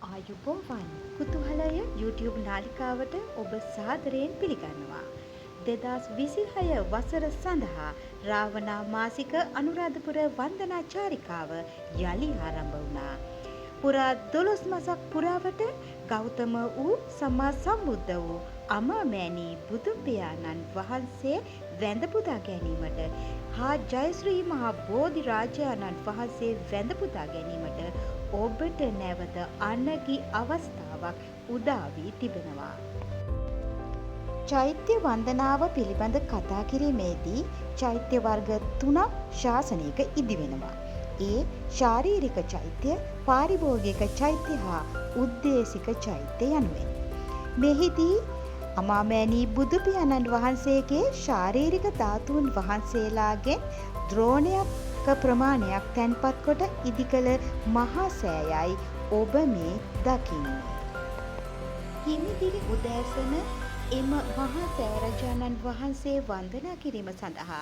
ආයුබෝවන් කුතුහලය YouTube නාලිකාවට ඔබ සාදරයෙන් පිළිගන්නවා. 2026 වසර සඳහා රාවණා මාසික අනුරාධපුර වන්දනා චාරිකාව යළි ආරම්භ වුණා. පුරා 12 මසක් පුරාවට ගෞතම වූ සම්මා සම්බුද්ධ වූ අමාමෑණී බුදු පියාණන් වහන්සේ වැඳ පුදා ගැනීමට හා ජයශ්‍රී මහා බෝධි රාජාණන් වහන්සේ වැඳ පුදා ගැනීමට ඔබට නැවත අනගි අවස්ථාවක් උදා වී තිබෙනවා. චෛත්‍ය වන්දනාව පිළිබඳ කතා කිරීමේදී චෛත්‍ය වර්ග 3ක් ශාසනයක ඉදිවෙනවා. ඒ ශාරීරික චෛත්‍ය, පාරිභෝගික චෛත්‍ය හා උද්දේශික චෛත්‍ය යනුවෙන්. මෙහිදී අමාමෑණී බුදු පියාණන් වහන්සේගේ ශාරීරික ධාතුන් වහන්සේලාගෙන් ද්‍රෝණයක ප්‍රමාණයක් තැන්පත් කොට ඉදිකළ මහා සෑයයි ඔබ මේ දකින්නේ. හිමිදිරි උදෑසන එම මහා සෑරජාණන් වහන්සේ වන්දනා කිරීම සඳහා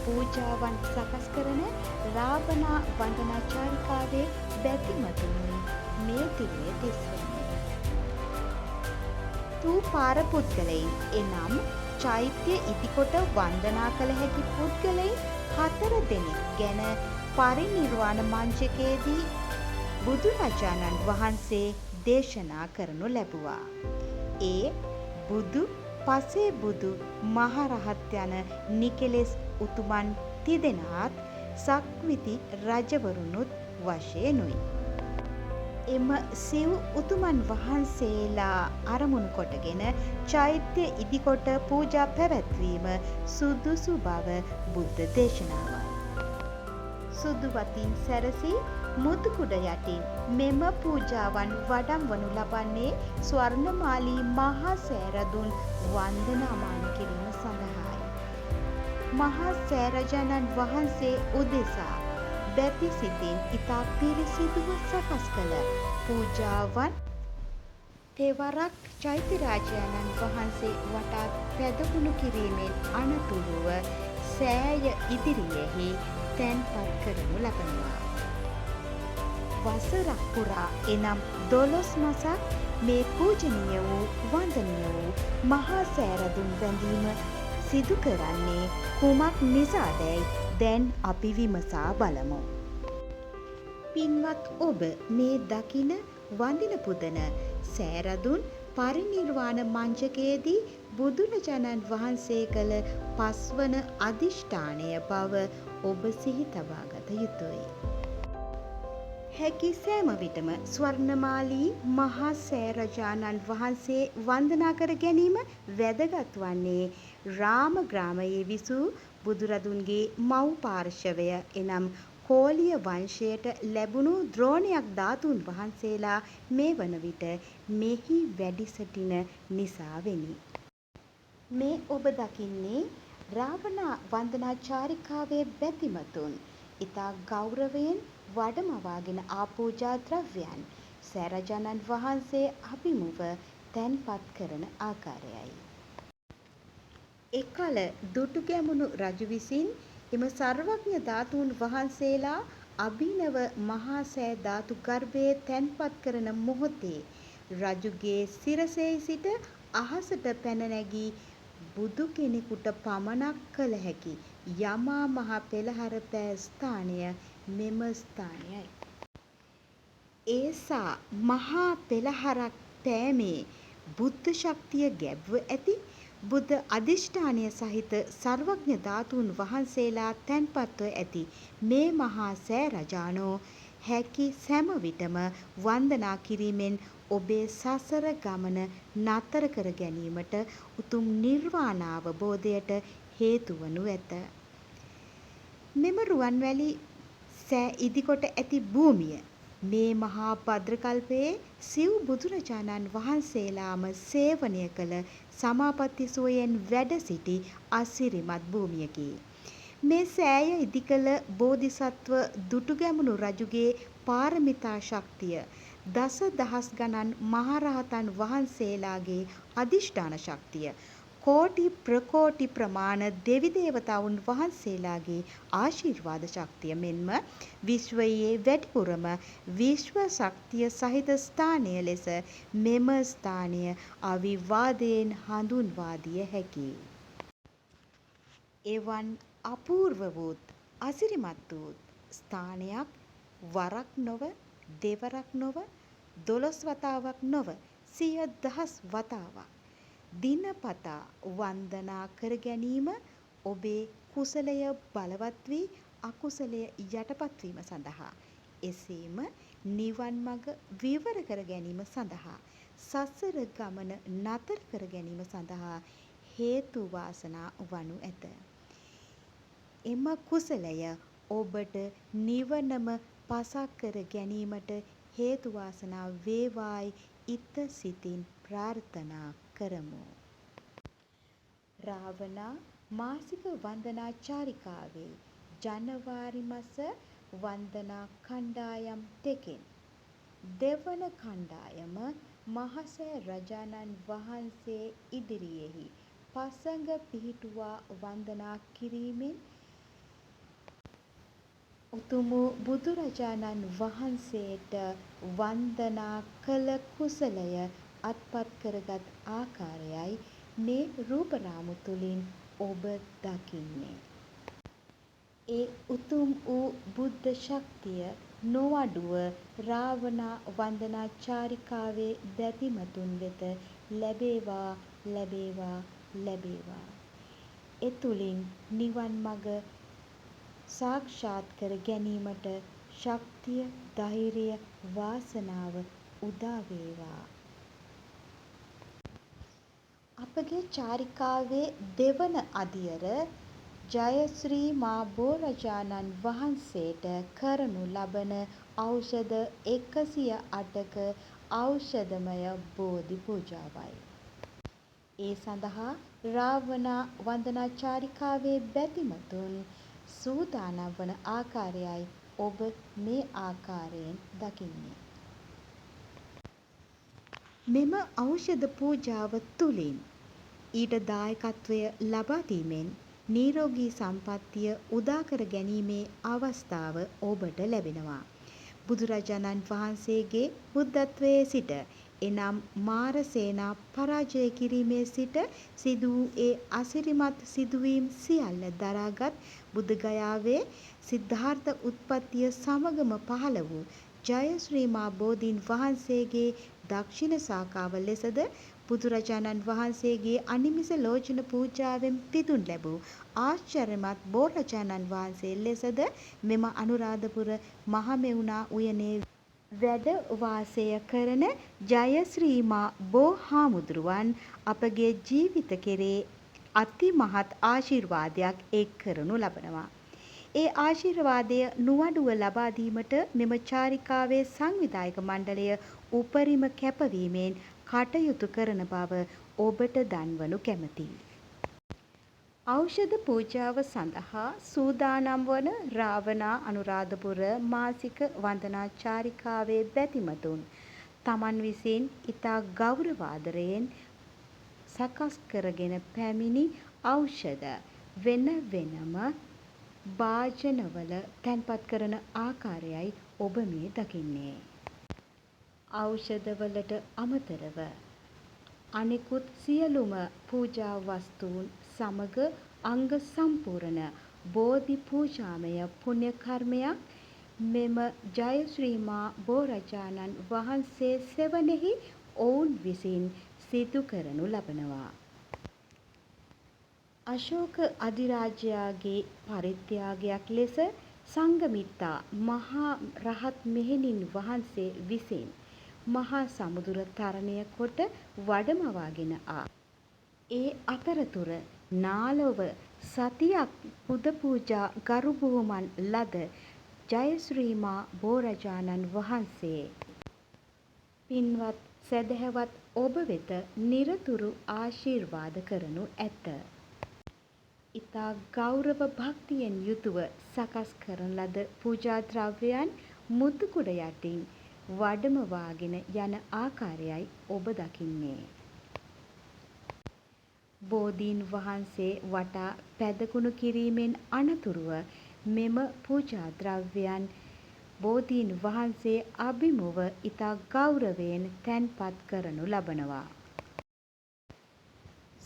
පූජාවන් සකස් කරන රාවණා වන්දනා චාරිකාවේ බැතිමතුන් මේ තිරේ දිස්වන්නේ. තූපාර පුද්ගලයින් එනම් චෛත්‍ය ඉදිකොට වන්දනා කළ හැකි පුද්ගලයින් 4 දෙනෙක් ගැන පරිනිර්වාණ මංචකයේදී බුදුරජාණන් වහන්සේ දේශනා කරනු ලැබුවා. ඒ බුදු, පසේ බුදු, මහරහත් යන නිකෙලෙස් උතුමන් තිදෙනාත් සක්විති රජවරුනුත් වශයෙන්ුයි. එම සිව් උතුමන් වහන්සේලා අරමුණු කොටගෙන චෛත්‍ය ඉදිකොට පූජා පැවැත්වීම සුදුසු බව බුද්ධ දේශනාවයි. සුදු වතින් සැරසී මුතුකුඩ යටින් මෙම පූජාවන් වඩම්වනු ලබන්නේ ස්වර්ණමාලී මහා සෑරදුන් වන්දනාමාන කිරීම සඳහායි. මහා සෑරජාණන් වහන්සේ උදෙසා බැති සිතින් ඉතා පිරිසිදුව සකස් කළ පූජාවන් තෙවරක් චෛත්‍යරාජාණන් වහන්සේ වටා පැදකුණු කිරීමෙන් අනතුරුව සෑය ඉදිරියෙහි තැන්පත් කරනු ලබනවා. වසරක් පුරා එනම් 12 මසක් මේ පූජනීය වූ වන්දනීය වූ මහා සෑරදුන් වැඳීම සිදු කරන්නේ කුමක් නිසාදැයි දැන් අපි විමසා බලමු. පින්වත් ඔබ මේ දකින වඳින පුදන සෑරදුන් පරිනිර්වාණ මංචකයේදී බුදුරජාණන් වහන්සේ කළ 5 වන අධිෂ්ඨානය බව ඔබ සිහි තබා ගත යුතුයි. හැකි සෑම විටම ස්වර්ණමාලී මහා සෑරජාණන් වහන්සේ වන්දනා කර ගැනීම වැදගත් වන්නේ රාම ග්‍රාමයේ විසූ බුදුරදුන්ගේ මව් පාර්ශවය එනම් කෝලිය වංශයට ලැබුණු ද්‍රෝණයක් ධාතුන් වහන්සේලා මේ වන විට මෙහි වැඩි සිටින නිසාවෙනි. මේ ඔබ දකින්නේ රාවණා වන්දනා චාරිකාවේ බැතිමතුන් ඉතා ගෞරවයෙන් වඩමවාගෙන ආ පූජා ද්‍රව්‍යයන් සෑරජාණන් වහන්සේ අභිමුව තැන්පත් කරන ආකාරයයි. එකල දුටුගැමුණු රජු විසින් එම සර්වඥ ධාතුන් වහන්සේලා අභිනව මහා සෑ ධාතු ගර්භයේ තැන්පත් කරන මොහොතේ රජුගේ සිරසෙහි සිට අහසට පැන නැගී බුදු කෙනෙකුට පමණක් කළ හැකි යමා මහ පෙළහර පෑ ස්ථානය මෙම ස්ථානයයි. ඒසා මහා පෙළහරක් පෑමේ බුද්ධ ශක්තිය ගැබ්ව ඇති බුද්ධ අධිෂ්ඨානය සහිත සර්වඥ ධාතුන් වහන්සේලා තැන්පත්ව ඇති මේ මහා සෑරජාණෝ හැකි සෑම විටම වන්දනා කිරීමෙන් ඔබේ සසර ගමන නතර කර ගැනීමට උතුම් නිර්වාණ අවබෝධයට හේතු වනු ඇත. මෙම රුවන්වැලි සෑ ඉදිකොට ඇති භූමිය මේ මහා භද්‍රකල්පයේ සිව් බුදුරජාණන් වහන්සේලාම සේවනය කළ සමාපatti සුවයෙන් වැඩ සිටි අසිරිමත් භූමියකි. මේ සෑය ඉදිකළ බෝධිසත්ව දුටුගැමුණු රජුගේ පාරමිතා ශක්තිය දස දහස් ගණන් මහරහතන් වහන්සේලාගේ අධිෂ්ඨාන ශක්තිය කෝටි ප්‍රකෝටි ප්‍රමාණ දෙවි දේවතාවුන් වහන්සේලාගේ ආශිර්වාද ශක්තිය මෙන්ම විශ්වයේ වැඩිපුරම විශ්ව ශක්තිය සහිත ස්ථානය ලෙස මෙම ස්ථානය අවිවාදයෙන් හඳුන්වා දිය හැකියි. එවන් අපූර්ව වූත් අසිරිමත් වූත් ස්ථානයක් වරක් නොව දෙවරක් නොව 12 වතාවක් නොව 100,000 වතාවක් දිනපතා වන්දනා කර ගැනීම ඔබේ කුසලය බලවත් වී අකුසලය යටපත් වීම සඳහා එසේම නිවන් මඟ විවර කර ගැනීම සඳහා සසර ගමන නතර කර ගැනීම සඳහා හේතු වාසනා වනු ඇත. එම කුසලය ඔබට නිවනම පසක් කර ගැනීමට හේතු වාසනා වේවායි ඉත සිතින් ප්‍රාර්ථනා කරමු. රාවණා මාසික වන්දනා චාරිකාවේ ජනවාරි මස වන්දනා කණ්ඩායම් දෙකෙන් දෙවන කණ්ඩායම මහසෑ රජාණන් වහන්සේ ඉදිරියෙහි පසඟ පිහිටුවා වන්දනා කිරීමෙන් උතුම් බුදුරජාණන් වහන්සේට වන්දනා කළ කුසලය අත්පත් කරගත් ආකාරයයි මේ රූපරාමු තුළින් ඔබ දකින්නේ. ඒ උතුම් වූ බුද්ධ ශක්තිය නොඅඩුව රාවණා වන්දනා චාරිකාවේ බැතිමතුන් වෙත ලැබේවා ලැබේවා ලැබේවා. එතුළින් නිවන් මඟ සාක්ෂාත් කර ගැනීමට ශක්තිය ධෛර්යය වාසනාව උදා වේවා. අපගේ චාරිකාවේ දෙවන අදියර ජයශ්‍රී මා බෝරජාණන් වහන්සේට කරනු ලබන ඖෂධ 108ක ඖෂධමය බෝධි පූජාවයි. ඒ සඳහා රාවණා වන්දනා චාරිකාවේ බැතිමතුන් සූදානම් වන ආකාරයයි ඔබ මේ ආකාරයෙන් දකින්නේ. මෙම ඖෂධ පූජාව තුළින් ඊට දායකත්වය ලබා දීමෙන් නිරෝගී සම්පන්නිය උදා කර ගැනීමේ අවස්ථාව ඔබට ලැබෙනවා. බුදුරජාණන් වහන්සේගේ බුද්ධත්වයේ සිට එනම් මාර සේනා පරාජය කිරීමේ සිට සිදු වූ ඒ අසිරිමත් සිදුවීම් සියල්ල දරාගත් බුද්ධගයාවේ සිද්ධාර්ථ උත්පත්තිය සමගම පහළ වූ ජයශ්‍රී මා බෝධීන් වහන්සේගේ දක්ෂිණ ශාඛාව ලෙසද බුදුරජාණන් වහන්සේගේ අනිමිස ලෝචන පූජාවෙන් පිදුම් ලැබූ ආශ්චර්යමත් බෝරජාණන් වහන්සේ ලෙසද මෙම අනුරාධපුර මහමෙවුනා උයනේ වැඩ වාසය කරන ජයශ්‍රී මා බෝ හාමුදුරුවන් අපගේ ජීවිත කෙරේ අතිමහත් ආශිර්වාදයක් එක් කරනු ලබනවා. ඒ ආශිර්වාදය නොඅඩුව ලබා දීමට මෙම චාරිකාවේ සංවිධායක මණ්ඩලය උපරිම කැපවීමෙන් කටයුතු කරන බව ඔබට දන්වනු කැමැතියි. ඖෂධ පූජාව සඳහා සූදානම් වන රාවණා අනුරාධපුර මාසික වන්දනා චාරිකාවේ බැතිමතුන් තමන් විසින් ඉතා ගෞරවාදරයෙන් සකස් කරගෙන පැමිණි ඖෂධ වෙන වෙනම භාජනවල තැන්පත් කරන ආකාරයයි ඔබ මේ දකින්නේ. ඖෂධවලට අමතරව අනෙකුත් සියලුම පූජා වස්තුන් සමග අංග සම්පූර්ණ බෝධි පූජාමය පුණ්‍ය කර්මයක් මෙම ජයශ්‍රී මා බෝරජාණන් වහන්සේ සෙවණෙහි ඔවුන් විසින් සිදු කරනු ලබනවා. අශෝක අධිරාජයාගේ පරිත්‍යාගයක් ලෙස සංඝමිත්තා මහා රහත් මෙහෙණින් වහන්සේ විසින් මහා සමුදුර තරණය කොට වඩමවාගෙන ආ. ඒ අතරතුර නාලොව සතියක් පුද පූජා ගරු බුහුමන් ලද ජයශ්‍රී මා බෝරජාණන් වහන්සේ පින්වත් සැදැහැවත් ඔබ වෙත නිරතුරු ආශිර්වාද කරනු ඇත. ඉතා ගෞරව භක්තියෙන් යුතුව සකස් කරන ලද පූජා ද්‍රව්‍යයන් මුතුකුඩ යටින් වඩමවාගෙන යන ආකාරයයි ඔබ දකින්නේ. බෝධීන් වහන්සේ වටා පැදකුණු කිරීමෙන් අනතුරුව මෙම පූජා ද්‍රව්‍යයන් බෝධීන් වහන්සේ අභිමුව ඉතා ගෞරවයෙන් තැන්පත් කරනු ලබනවා.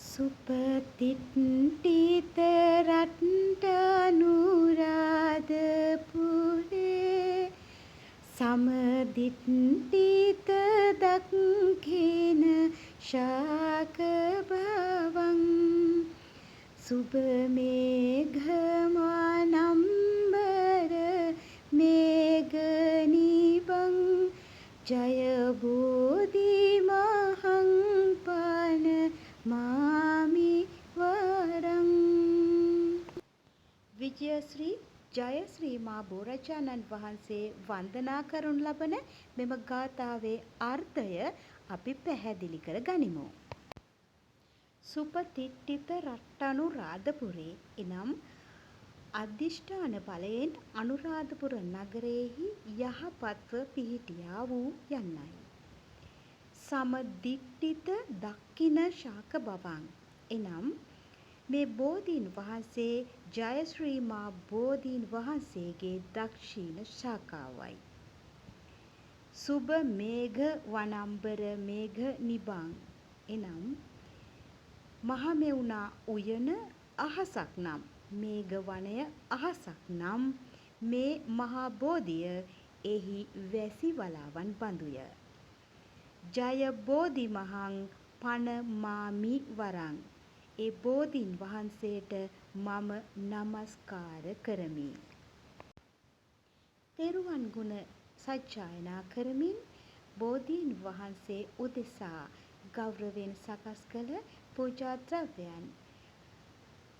සුපතිට්ඨිත රට්ටනුරාධපුරේ සමදිට්ඨිත දක්ඛින ශාක භවං සුභමේඝමානම්බර මේඝනිබං ජය බෝධි මහං පන මාමි වරං. විජයශ්‍රී ජයශ්‍රී මා බෝරජාණන් වහන්සේ වන්දනා කරනු ලබන මෙම ගාථාවේ අර්ථය අපි පැහැදිලි කර ගනිමු. සුපතිට්ඨිත රට්ටනුරාධපුරේ එනම් අධිෂ්ඨාන බලයෙන් අනුරාධපුර නගරයෙහි යහපත්ව පිහිටියා වූ යන්නයි. සමදිට්ඨිත දක්ඛින ශාක භවං එනම් මේ බෝධීන් වහන්සේ ජයශ්‍රී මා බෝධීන් වහන්සේගේ දක්ෂිණ ශාඛාවයි. සුභ මේඝ වනම්බර මේඝ නිබං එනම් මහමෙවුනා උයන අහසක් නම් මේඝ වනය අහසක් නම් මේ මහා බෝධිය එහි වැසි වලාවන් බඳුය. ජය බෝධි මහං පන මාමි වරං ඒ බෝධීන් වහන්සේට මම නමස්කාර කරමි. තෙරුවන් ගුණ සජ්ජායනා කරමින් බෝධීන් වහන්සේ උදෙසා ගෞරවයෙන් සකස් කළ පූජා ද්‍රව්‍යයන්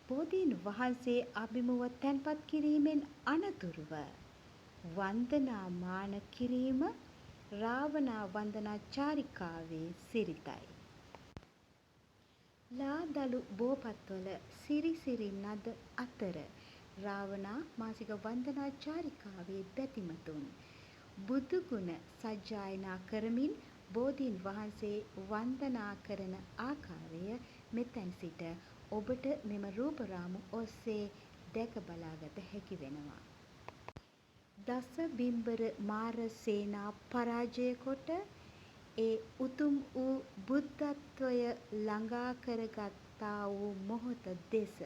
බෝධීන් වහන්සේ අභිමුව තැන්පත් කිරීමෙන් අනතුරුව වන්දනාමාන කිරීම රාවණා වන්දනා චාරිකාවේ සිරිතයි. ලාදලු බෝපත්වල සිරි සිරි නද අතර රාවණා මාසික වන්දනා චාරිකාවේ බැතිමතුන් බුදුගුණ සජ්ජායනා කරමින් බෝධීන් වහන්සේ වන්දනා කරන ආකාරය මෙතැන් සිට ඔබට මෙම රූපරාමු ඔස්සේ දැක බලාගත හැකි වෙනවා. දස බිම්බර මාර සේනා පරාජය කොට ඒ උතුම් වූ බුද්ධත්වය ළඟා කරගත්තා වූ මොහොත දෙස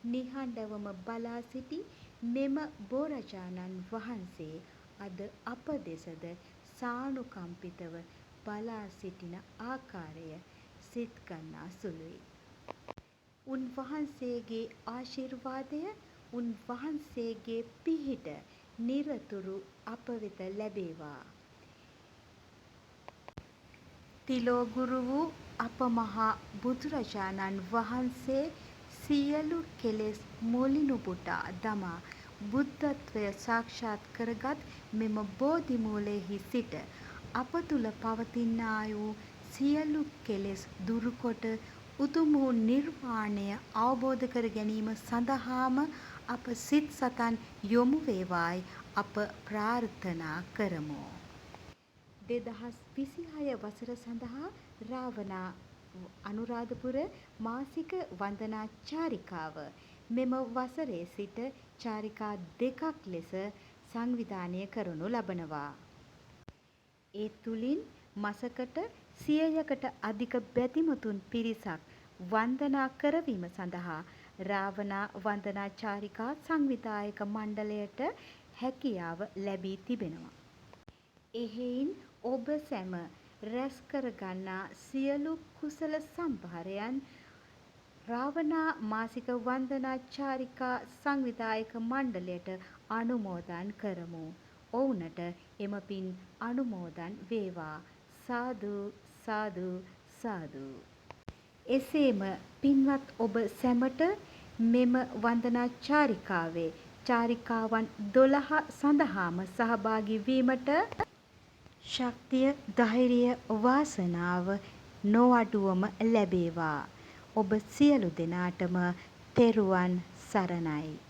නිහඬවම බලා සිටි මෙම බෝරජාණන් වහන්සේ අද අප දෙසද සානුකම්පිතව බලා සිටින ආකාරය සිත් ගන්නා සුළුයි. උන්වහන්සේගේ ආශිර්වාදය උන්වහන්සේගේ පිහිට නිරතුරු අප වෙත ලැබේවා. තිලෝගුරු වූ අප මහා බුදුරජාණන් වහන්සේ සියලු කෙලෙස් මුලිනුපුටා දමා බුද්ධත්වය සාක්ෂාත් කරගත් මෙම බෝධි මූලයෙහි සිට අප තුල පවතිනා වූ සියලු කෙලෙස් දුරුකොට උතුම් වූ නිර්වාණය අවබෝධ කර ගැනීම සඳහාම අප සිත් සතන් යොමු වේවායි අප ප්‍රාර්ථනා කරමු. 2026 වසර සඳහා රාවණා අනුරාධපුර මාසික වන්දනා චාරිකාව මෙම වසරේ සිට චාරිකා දෙකක් ලෙස සංවිධානය කරනු ලබනවා. ඒ තුලින් මසකට 100කට අධික බැතිමතුන් පිරිසක් වන්දනා කරවීම සඳහා රාවණා වන්දනා චාරිකා සංවිධායක මණ්ඩලයට හැකියාව ලැබී තිබෙනවා. එහෙයින් ඔබ සැම රැස් කරගන්නා සියලු කුසල සම්භාරයන් රාවණා මාසික වන්දනා චාරිකා සංවිධායක මණ්ඩලයට අනුමෝදන් කරමු. ඔවුන්ට එම පින් අනුමෝදන් වේවා. සාදු සාදු සාදු. එසේම පින්වත් ඔබ සැමට මෙම වන්දනා චාරිකාවේ චාරිකාවන් 12 සඳහාම සහභාගී වීමට ශක්තිය, ධෛර්යය, වාසනාව නොඅඩුවම ලැබේවා. ඔබ සියලු දෙනාටම තෙරුවන් සරණයි.